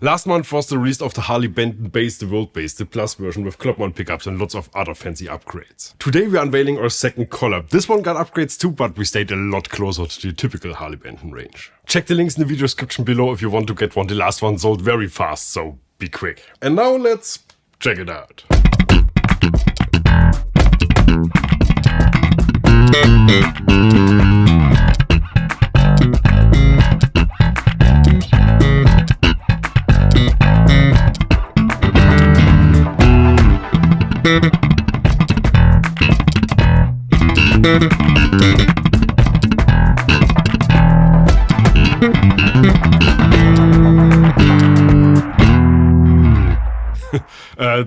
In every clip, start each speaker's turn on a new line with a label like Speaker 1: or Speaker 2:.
Speaker 1: Last month was the release of the Harley Benton BassTheWorld bass, the Plus version with club-mount pickups and lots of other fancy upgrades. Today we are unveiling our second collab. This one got upgrades too, but we stayed a lot closer to the typical Harley Benton range. Check the links in the video description below if you want to get one. The last one sold very fast, so be quick. And now let's check it out.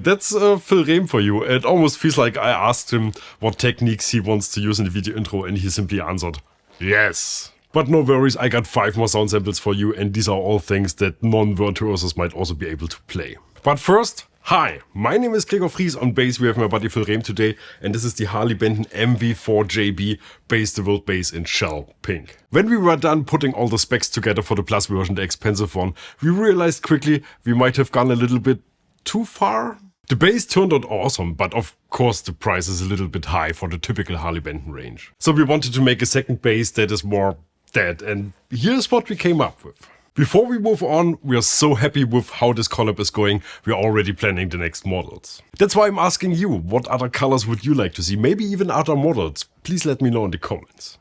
Speaker 1: That's Phil Rehm for you. It almost feels like I asked him what techniques he wants to use in the video intro and he simply answered, yes. But no worries, I got 5 more sound samples for you and these are all things that non-virtuosos might also be able to play. But first, hi, my name is Gregor Fries. On bass we have my buddy Phil Rehm today and this is the Harley Benton MV4JB BassTheWorld bass in shell pink. When we were done putting all the specs together for the Plus version, the expensive one, we realized quickly we might have gone a little bit too far. The bass turned out awesome, but of course the price is a little bit high for the typical Harley Benton range. So we wanted to make a second bass that is more that, and here's what we came up with. Before we move on, we are so happy with how this collab is going, we are already planning the next models. That's why I'm asking you, what other colors would you like to see? Maybe even other models? Please let me know in the comments.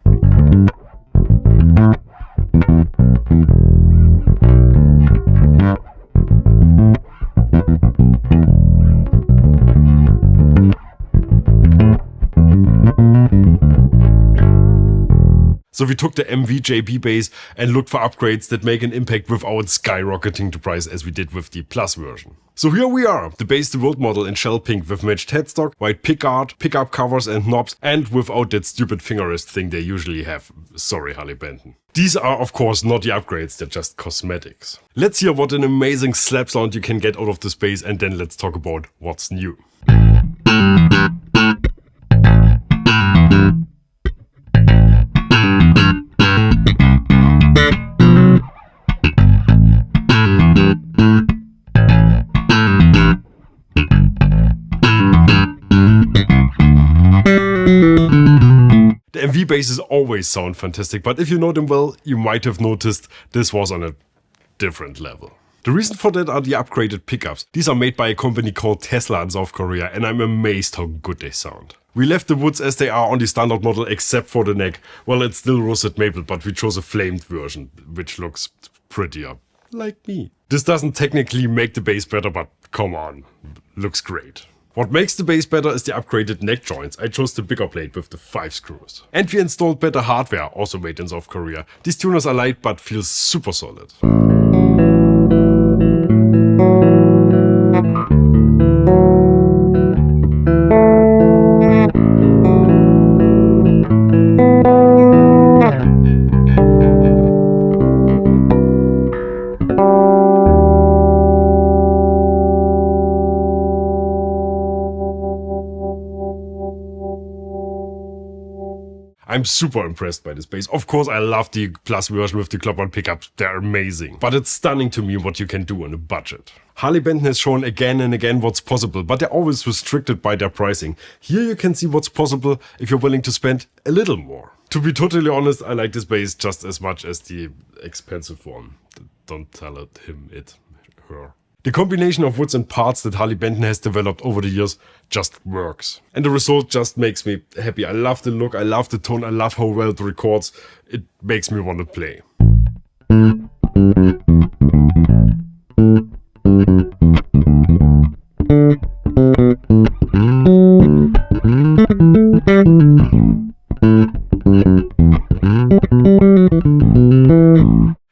Speaker 1: So we took the MVJB bass and looked for upgrades that make an impact without skyrocketing the price as we did with the Plus version. So here we are, the BassTheWorld model in shell pink with matched headstock, white pickguard, pickup covers and knobs, and without that stupid finger rest thing they usually have. Sorry, Harley Benton. These are of course not the upgrades, they're just cosmetics. Let's hear what an amazing slap sound you can get out of this bass and then let's talk about what's new. The MV basses always sound fantastic, but if you know them well, you might have noticed this was on a different level. The reason for that are the upgraded pickups. These are made by a company called Tesla in South Korea and I'm amazed how good they sound. We left the woods as they are on the standard model except for the neck. Well, it's still roasted maple, but we chose a flamed version, which looks prettier, like me. This doesn't technically make the bass better, but come on, looks great. What makes the bass better is the upgraded neck joints. I chose the bigger plate with the 5 screws. And we installed better hardware, also made in South Korea. These tuners are light but feel super solid. I'm super impressed by this bass. Of course, I love the Plus version with the club-on pickups. They're amazing. But it's stunning to me what you can do on a budget. Harley Benton has shown again and again what's possible, but they're always restricted by their pricing. Here you can see what's possible if you're willing to spend a little more. To be totally honest, I like this bass just as much as the expensive one. Don't tell it, him, it, her. The combination of woods and parts that Harley Benton has developed over the years just works. And the result just makes me happy. I love the look, I love the tone, I love how well it records. It makes me want to play.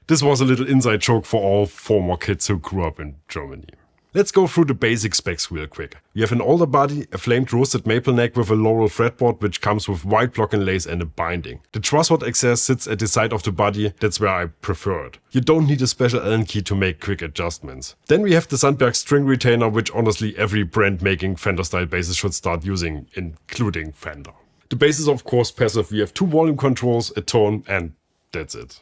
Speaker 1: This was a little inside joke for all former kids who grew up in Germany. Let's go through the basic specs real quick. We have an older body, a flamed roasted maple neck with a laurel fretboard which comes with white block and lace and a binding. The truss-rod access sits at the side of the body, that's where I prefer it. You don't need a special Allen key to make quick adjustments. Then we have the Sandberg string retainer, which honestly every brand making Fender style basses should start using, including Fender. The bass is of course passive, we have 2 volume controls, a tone, and that's it.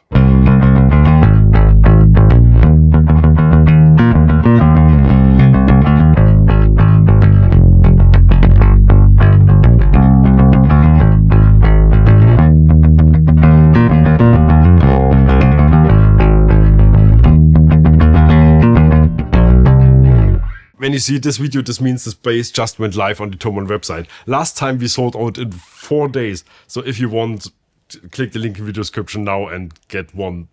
Speaker 1: When you see this video, this means this bass just went live on the Thomann website. Last time we sold out in 4 days. So if you want, click the link in the video description now and get one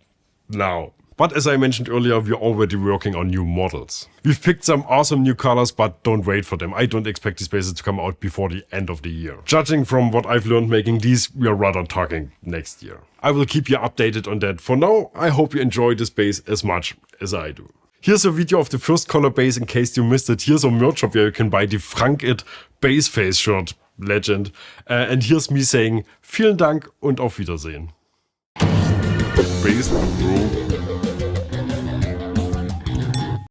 Speaker 1: now. But as I mentioned earlier, we're already working on new models. We've picked some awesome new colors, but don't wait for them. I don't expect these basses to come out before the end of the year. Judging from what I've learned making these, we are rather talking next year. I will keep you updated on that. For now, I hope you enjoy this bass as much as I do. Here's a video of the first color bass in case you missed it. Here's a merch shop where you can buy the Frank It Bass Face shirt, legend. And here's me saying, vielen Dank und auf Wiedersehen. BassTheWorld.